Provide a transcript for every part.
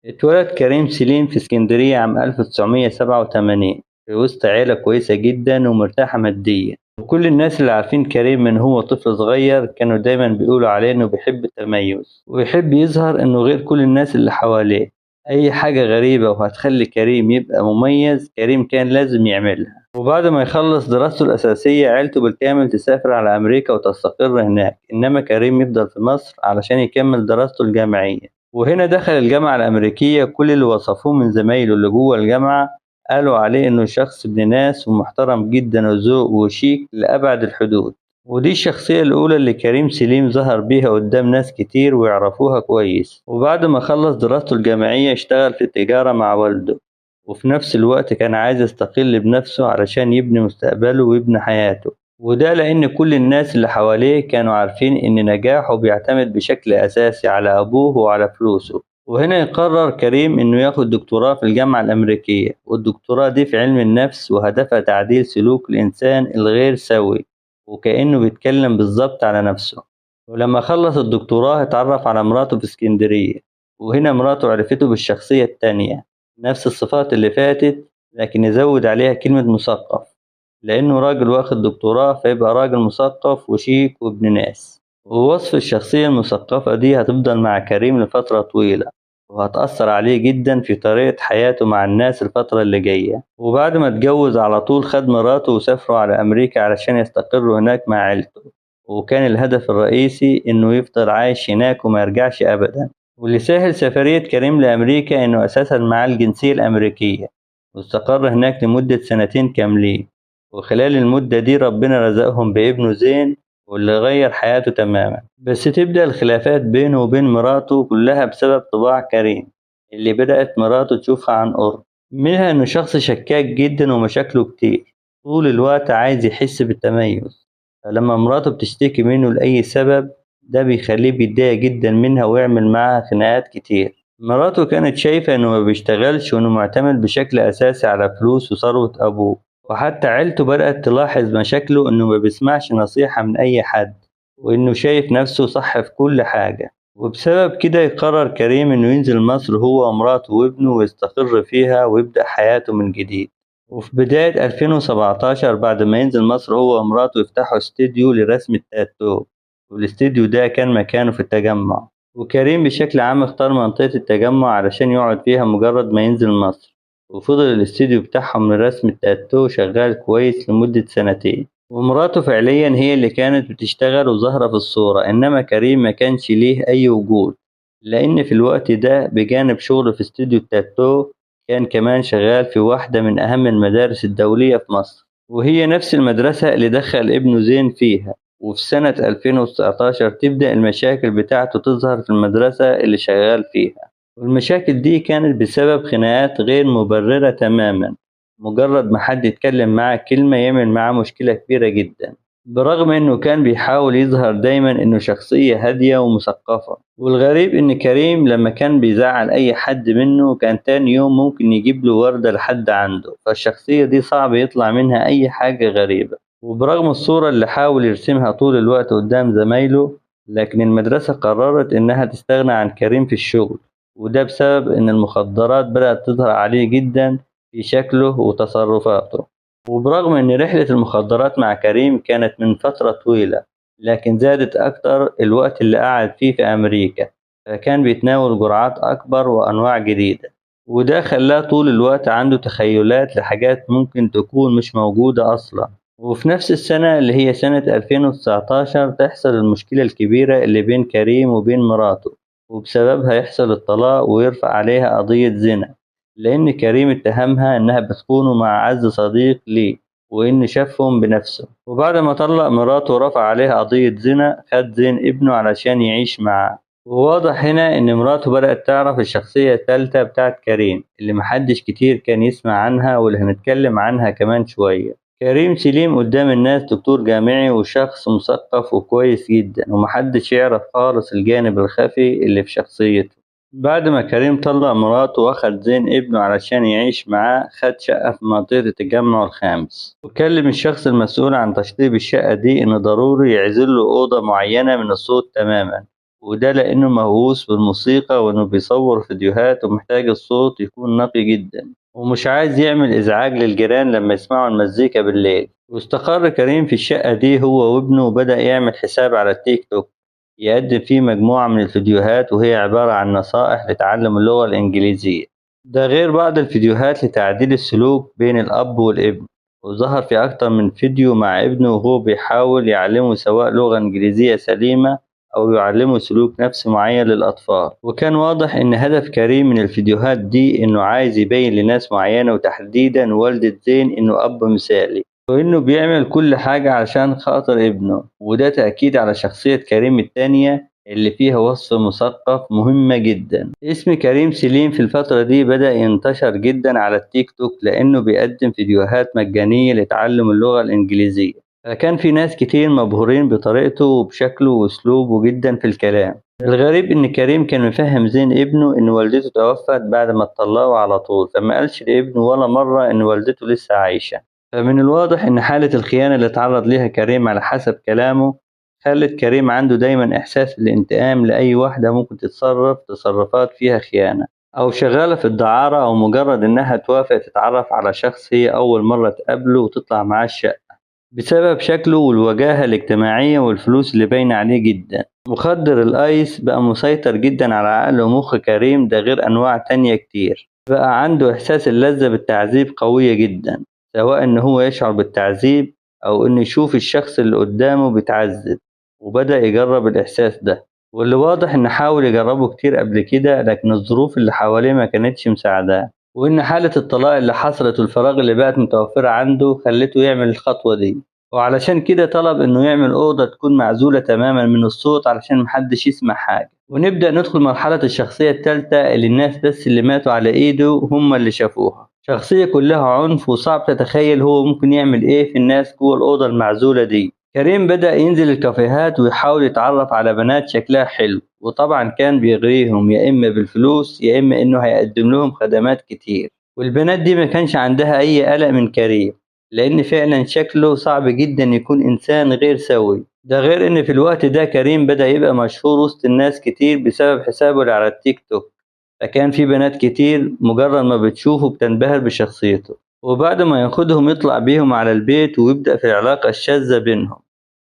اتولد كريم سليم في اسكندرية عام 1987 في وسط عيلة كويسة جدا ومرتاحة ماديا، وكل الناس اللي عارفين كريم من هو طفل صغير كانوا دايما بيقولوا عليه انه بيحب التميز ويحب يظهر انه غير كل الناس اللي حواليه. اي حاجة غريبة وهتخلي كريم يبقى مميز كريم كان لازم يعملها. وبعد ما يخلص دراسته الأساسية عيلته بالكامل تسافر على أمريكا وتستقر هناك، إنما كريم يفضل في مصر علشان يكمل دراسته الجامعية. وهنا دخل الجامعة الأمريكية، كل اللي وصفوه من زمايله اللي جوه الجامعة قالوا عليه إنه شخص ابن ناس ومحترم جدا وذوق وشيك لأبعد الحدود. ودي الشخصية الأولى اللي كريم سليم ظهر بيها قدام ناس كتير ويعرفوها كويس. وبعد ما خلص دراسته الجامعية اشتغل في التجارة مع والده، وفي نفس الوقت كان عايز يستقل بنفسه علشان يبني مستقبله ويبني حياته. وده لأن كل الناس اللي حواليه كانوا عارفين إن نجاحه بيعتمد بشكل أساسي على أبوه وعلى فلوسه. وهنا يقرر كريم إنه ياخد دكتوراه في الجامعة الأمريكية، والدكتوراه دي في علم النفس وهدفها تعديل سلوك الإنسان الغير سوي، وكأنه بيتكلم بالظبط على نفسه. ولما خلص الدكتوراه اتعرف على مراته في اسكندرية، وهنا مراته عرفته بالشخصية التانية، نفس الصفات اللي فاتت لكن يزود عليها كلمة مثقف، لأنه راجل واخد دكتوراه فيبقى راجل مثقف وشيك وابن ناس. ووصف الشخصية المثقفة دي هتفضل مع كريم لفترة طويلة، وهتأثر عليه جدا في طريقة حياته مع الناس الفترة اللي جاية. وبعد ما اتجوز على طول خد مراته وسافروا على أمريكا علشان يستقروا هناك مع عيلته، وكان الهدف الرئيسي إنه يفضل عايش هناك وما يرجعش أبدا. واللي سهل سفرية كريم لأمريكا إنه أساسا معاه الجنسية الأمريكية، واستقر هناك لمدة سنتين كاملين. وخلال المدة دي ربنا رزقهم بابنه زين، واللي غير حياته تماما. بس تبدأ الخلافات بينه وبين مراته كلها بسبب طباع كريم اللي بدأت مراته تشوفها عن قرب، منها إنه شخص شكاك جدا ومشاكله كتير، طول الوقت عايز يحس بالتميز. فلما مراته بتشتكي منه لأي سبب ده بيخليه بيتضايق جدا منها ويعمل معاها خناقات كتير. مراته كانت شايفة إنه ما بيشتغلش وإنه معتمد بشكل أساسي على فلوس وثروة أبوه، وحتى عيلته بدأت تلاحظ مشاكله، إنه ما بيسمعش نصيحة من أي حد، وإنه شايف نفسه صح في كل حاجة. وبسبب كده يقرر كريم إنه ينزل مصر هو ومراته وابنه ويستقر فيها ويبدأ حياته من جديد. وفي بداية 2017 بعد ما ينزل مصر هو ومراته يفتحوا استديو لرسم التاتو، والاستديو ده كان مكانه في التجمع. وكريم بشكل عام اختار منطقة التجمع علشان يقعد فيها مجرد ما ينزل مصر. وفضل الاستديو بتاعهم لرسم التاتو شغال كويس لمدة سنتين، ومراته فعليا هي اللي كانت بتشتغل وظاهرة في الصورة، إنما كريم ما كانش ليه أي وجود، لأن في الوقت ده بجانب شغله في استديو التاتو كان كمان شغال في واحدة من أهم المدارس الدولية في مصر، وهي نفس المدرسة اللي دخل ابنه زين فيها. وفي سنة 2019 تبدأ المشاكل بتاعته تظهر في المدرسة اللي شغال فيها، والمشاكل دي كانت بسبب خناقات غير مبررة تماما، مجرد ما حد يتكلم معاه كلمة يعمل معاه مشكلة كبيرة جدا، برغم انه كان بيحاول يظهر دايما انه شخصية هادية ومثقفة. والغريب ان كريم لما كان بيزعل اي حد منه كان تاني يوم ممكن يجيب له وردة لحد عنده، فالشخصية دي صعب يطلع منها اي حاجة غريبة. وبرغم الصورة اللي حاول يرسمها طول الوقت قدام زمايله، لكن المدرسة قررت انها تستغنى عن كريم في الشغل، وده بسبب ان المخدرات بدأت تظهر عليه جدا في شكله وتصرفاته. وبرغم إن رحلة المخدرات مع كريم كانت من فترة طويلة، لكن زادت أكتر الوقت اللي قعد فيه في أمريكا، فكان بيتناول جرعات أكبر وأنواع جديدة، وده خلاه طول الوقت عنده تخيلات لحاجات ممكن تكون مش موجودة أصلا. وفي نفس السنة اللي هي سنة 2019 تحصل المشكلة الكبيرة اللي بين كريم وبين مراته، وبسببها يحصل الطلاق ويرفع عليها قضية زنا، لأن كريم اتهمها إنها بتخونه مع أعز صديق ليه، وإن شافهم بنفسه. وبعد ما طلق مراته ورفع عليها قضية زنا خد زين ابنه علشان يعيش معاه. وواضح هنا إن مراته بدأت تعرف الشخصية التالتة بتاعت كريم اللي محدش كتير كان يسمع عنها، واللي هنتكلم عنها كمان شوية. كريم سليم قدام الناس دكتور جامعي وشخص مثقف وكويس جدا، ومحدش يعرف خالص الجانب الخفي اللي في شخصيته. بعد ما كريم طلق مراته واخد زين ابنه علشان يعيش معاه خد شقة في منطقة التجمع الخامس، وكلم الشخص المسؤول عن تشطيب الشقة دي إنه ضروري يعزل له أوضة معينة من الصوت تماما، وده لأنه مهووس بالموسيقى وإنه بيصور فيديوهات ومحتاج الصوت يكون نقي جدا، ومش عايز يعمل إزعاج للجيران لما يسمعوا المزيكا بالليل. واستقر كريم في الشقة دي هو وابنه، وبدأ يعمل حساب على التيك توك يقدم فيه مجموعة من الفيديوهات وهي عبارة عن نصائح لتعلم اللغة الإنجليزية، ده غير بعض الفيديوهات لتعديل السلوك بين الأب والابن. وظهر في أكتر من فيديو مع ابنه وهو بيحاول يعلمه سواء لغة إنجليزية سليمة أو يعلمه سلوك نفسي معين للأطفال. وكان واضح إن هدف كريم من الفيديوهات دي إنه عايز يبين لناس معينة وتحديدا والدة زين إنه أب مثالي، وإنه بيعمل كل حاجة علشان خاطر ابنه. وده تأكيد على شخصية كريم التانية اللي فيها وصف مثقف مهمة جدا. اسم كريم سليم في الفترة دي بدأ ينتشر جدا على التيك توك لأنه بيقدم فيديوهات مجانية لتعلم اللغة الإنجليزية، فكان في ناس كتير مبهورين بطريقته وبشكله وأسلوبه جدا في الكلام. الغريب إن كريم كان مفهم زين ابنه إن والدته توفت بعد ما اتطلقوا على طول، فما قالش لابنه ولا مرة إن والدته لسه عايشة. فمن الواضح إن حالة الخيانة اللي اتعرض ليها كريم على حسب كلامه خلت كريم عنده دايما إحساس الانتقام لأي واحدة ممكن تتصرف تصرفات فيها خيانة، أو شغالة في الدعارة، أو مجرد إنها توافق تتعرف على شخص هي أول مرة تقابله وتطلع معاه الشقة بسبب شكله والوجاهة الاجتماعية والفلوس اللي باينة عليه جدا. مخدر الآيس بقى مسيطر جدا على عقل ومخ كريم، ده غير أنواع تانية كتير. بقى عنده إحساس اللذة بالتعذيب قوية جدا، سواء إن هو يشعر بالتعذيب أو إنه يشوف الشخص اللي قدامه بيتعذب، وبدأ يجرب الإحساس ده. واللي واضح إن حاول يجربه كتير قبل كده، لكن الظروف اللي حواليه ما كانتش مساعداه، وإن حالة الطلاق اللي حصلت والفراغ اللي بقت متوفرة عنده خلته يعمل الخطوة دي. وعلشان كده طلب إنه يعمل أوضة تكون معزولة تماما من الصوت علشان محدش يسمع حاجة. ونبدأ ندخل مرحلة الشخصية التالتة اللي الناس بس اللي ماتوا على إيده هم اللي شافوها. شخصية كلها عنف وصعب تتخيل هو ممكن يعمل إيه في الناس جوه الأوضة المعزولة دي. كريم بدأ ينزل الكافيهات ويحاول يتعرف على بنات شكلها حلو، وطبعا كان بيغريهم يا إما بالفلوس يا إما إنه هيقدم لهم خدمات كتير. والبنات دي ما كانش عندها أي قلق من كريم، لأن فعلا شكله صعب جدا يكون إنسان غير سوي. ده غير إن في الوقت ده كريم بدأ يبقى مشهور وسط الناس كتير بسبب حسابه اللي على التيك توك، فكان في بنات كتير مجرد ما بتشوفه بتنبهر بشخصيته. وبعد ما ياخدهم يطلع بيهم على البيت ويبدأ في العلاقة الشاذة بينهم،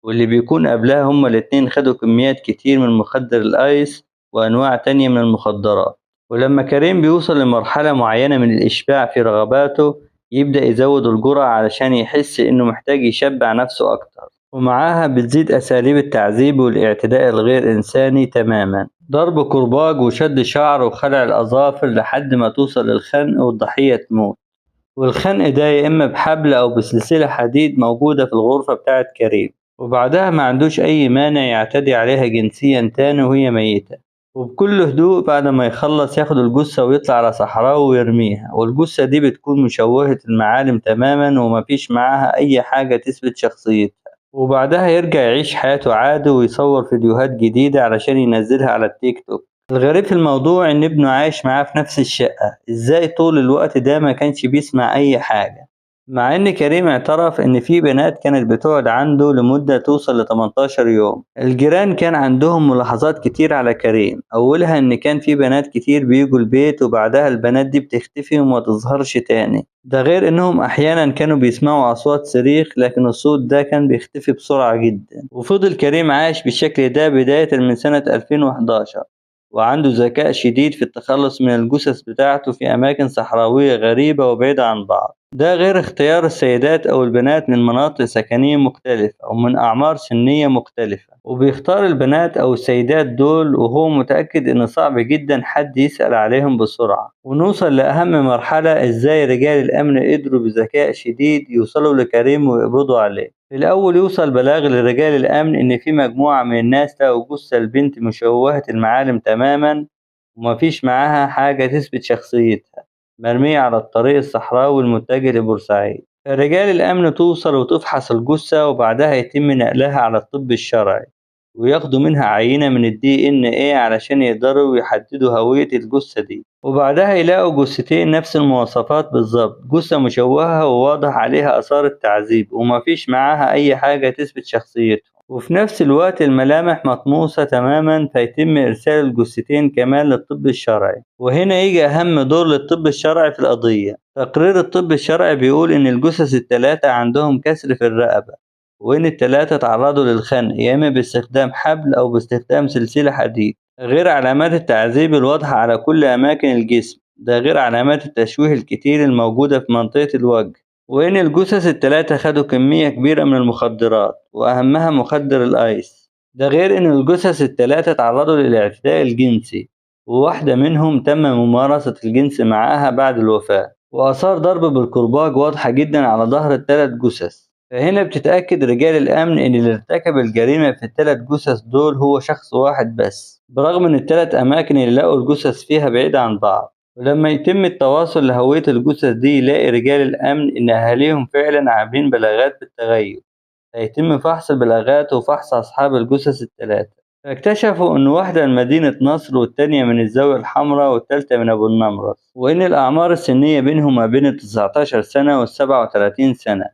واللي بيكون قبلها هما الاتنين خدوا كميات كتير من مخدر الآيس وأنواع تانية من المخدرات. ولما كريم بيوصل لمرحلة معينة من الإشباع في رغباته يبدأ يزود الجرعة علشان يحس إنه محتاج يشبع نفسه أكتر، ومعاها بتزيد أساليب التعذيب والاعتداء الغير إنساني تماما، ضرب كرباج وشد شعر وخلع الأظافر لحد ما توصل للخنق والضحية تموت. والخنق ده يا إما بحبل أو بسلسلة حديد موجودة في الغرفة بتاعت كريم، وبعدها ما عندوش أي مانع يعتدي عليها جنسيا تاني وهي ميتة. وبكل هدوء بعد ما يخلص ياخد الجثة ويطلع على صحراء ويرميها، والجثة دي بتكون مشوهة المعالم تماما ومفيش معاها أي حاجة تثبت شخصيتها. وبعدها يرجع يعيش حياته عادي ويصور فيديوهات جديدة علشان ينزلها على التيك توك. الغريب في الموضوع إن ابنه عايش معاه في نفس الشقة، إزاي طول الوقت ده ما كانش بيسمع أي حاجة؟ مع إن كريم اعترف إن في بنات كانت بتقعد عنده لمدة توصل ل 18 يوم. الجيران كان عندهم ملاحظات كتير على كريم، أولها إن كان في بنات كتير بيجوا البيت وبعدها البنات دي بتختفي وما تظهرش تاني، ده غير إنهم أحيانا كانوا بيسمعوا أصوات صريخ لكن الصوت ده كان بيختفي بسرعة جدا. وفضل كريم عايش بالشكل ده بداية من سنة 2011، وعنده ذكاء شديد في التخلص من الجثث بتاعته في أماكن صحراوية غريبة وبعيدة عن بعض، ده غير اختيار السيدات أو البنات من مناطق سكنية مختلفة أو من أعمار سنية مختلفة، وبيختار البنات أو السيدات دول وهو متأكد إن صعب جدا حد يسأل عليهم بسرعة. ونوصل لأهم مرحلة، إزاي رجال الأمن قدروا بذكاء شديد يوصلوا لكريم ويقبضوا عليه. في الأول يوصل بلاغ لرجال الأمن إن في مجموعة من الناس لقوا جثة البنت مشوهة المعالم تماما ومفيش معاها حاجة تثبت شخصيتها، مرمية على الطريق الصحراوي المتجه لبورسعيد. فرجال الأمن توصل وتفحص الجثة وبعدها يتم نقلها على الطب الشرعي وياخدوا منها عينة من DNA علشان يقدروا يحددوا هوية الجثة دي. وبعدها يلاقوا جثتين نفس المواصفات بالظبط، جثة مشوهة وواضح عليها آثار التعذيب ومفيش معاها أي حاجة تثبت شخصيتهم. وفي نفس الوقت الملامح مطموسة تماما، فيتم إرسال الجثتين كمان للطب الشرعي. وهنا يجي أهم دور للطب الشرعي في القضية. تقرير الطب الشرعي بيقول إن الجثث التلاتة عندهم كسر في الرقبة، وإن التلاتة تعرضوا للخنق يا إما باستخدام حبل أو باستخدام سلسلة حديد، غير علامات التعذيب الواضحة على كل أماكن الجسم، ده غير علامات التشويه الكتير الموجودة في منطقة الوجه. وإن الجثث التلاتة خدوا كمية كبيرة من المخدرات وأهمها مخدر الآيس، ده غير إن الجثث التلاتة تعرضوا للاعتداء الجنسي، وواحدة منهم تم ممارسة الجنس معاها بعد الوفاة. وآثار ضرب بالكرباج واضحة جدا على ظهر التلات جثث. فهنا بتتأكد رجال الأمن إن اللي ارتكب الجريمة في التلات جثث دول هو شخص واحد بس، برغم إن التلات أماكن اللي لقوا الجثث فيها بعيدة عن بعض. ولما يتم التواصل لهوية الجثث دي يلاقي رجال الأمن إن أهاليهم فعلا عاملين بلاغات بالتغيب، هيتم فحص البلاغات وفحص أصحاب الجثث التلاتة. فاكتشفوا إن واحدة من مدينة نصر والتانية من الزاوية الحمراء والتالتة من أبو النمرس، وإن الأعمار السنية بينهم ما بين 19 سنة و37 سنة.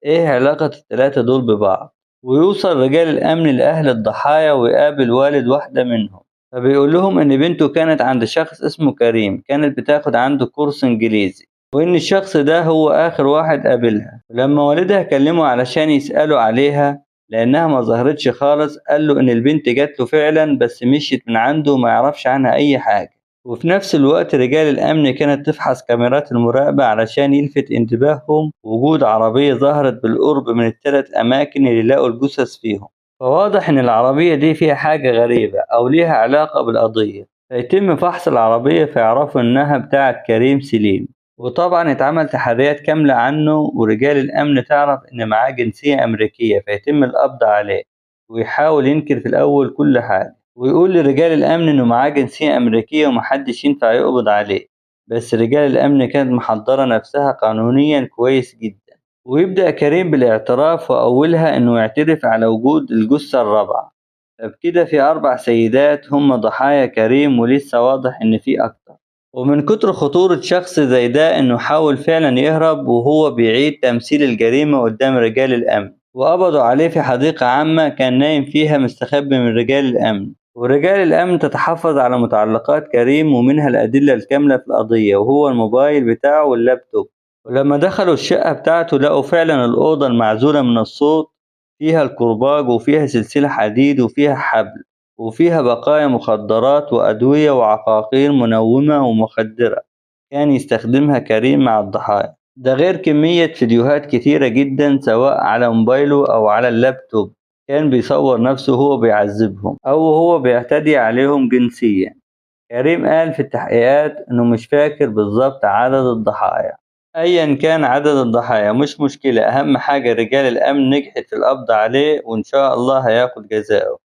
إيه علاقة التلاتة دول ببعض؟ ويوصل رجال الأمن لأهل الضحايا ويقابل والد واحدة منهم، فبيقول لهم إن بنته كانت عند شخص اسمه كريم، كانت بتاخد عنده كورس إنجليزي، وإن الشخص ده هو آخر واحد قابلها. ولما والدها كلمه علشان يسألوا عليها لأنها ما ظهرتش خالص، قال له إن البنت جات له فعلا بس مشيت من عنده وما يعرفش عنها أي حاجة. وفي نفس الوقت رجال الأمن كانت تفحص كاميرات المراقبة علشان يلفت انتباههم وجود عربية ظهرت بالقرب من التلات أماكن اللي لقوا الجثث فيهم. فواضح إن العربية دي فيها حاجة غريبة أو ليها علاقة بالقضية، فيتم فحص العربية فيعرفوا إنها بتاعة كريم سليم. وطبعا اتعمل تحريات كاملة عنه، ورجال الأمن تعرف إن معاه جنسية أمريكية، فيتم القبض عليه. ويحاول ينكر في الأول كل حاجة، ويقول لرجال الأمن إنه معاه جنسية أمريكية ومحدش ينفع يقبض عليه. بس رجال الأمن كانت محضرة نفسها قانونيا كويس جدا. ويبدأ كريم بالاعتراف، وأولها إنه يعترف على وجود الجثة الرابعة. فبكده في 4 سيدات هم ضحايا كريم، ولسه واضح إن في أكتر. ومن كتر خطورة شخص زي ده إنه حاول فعلا يهرب وهو بيعيد تمثيل الجريمة قدام رجال الأمن، وقبضوا عليه في حديقة عامة كان نايم فيها مستخبي من رجال الأمن. ورجال الأمن تتحفظ على متعلقات كريم ومنها الأدلة الكاملة في القضية، وهو الموبايل بتاعه واللابتوب. ولما دخلوا الشقة بتاعته لقوا فعلا الأوضة المعزولة من الصوت فيها الكرباج وفيها سلسلة حديد وفيها حبل وفيها بقايا مخدرات وأدوية وعقاقير منومة ومخدرة كان يستخدمها كريم مع الضحايا، ده غير كمية فيديوهات كتيرة جدا سواء على موبايله أو على اللابتوب كان بيصور نفسه هو بيعذبهم أو هو بيعتدي عليهم جنسيا. كريم قال في التحقيقات إنه مش فاكر بالظبط عدد الضحايا. أيا كان عدد الضحايا مش مشكلة، أهم حاجة رجال الأمن نجحت في القبض عليه، وإن شاء الله هياخد جزاءه.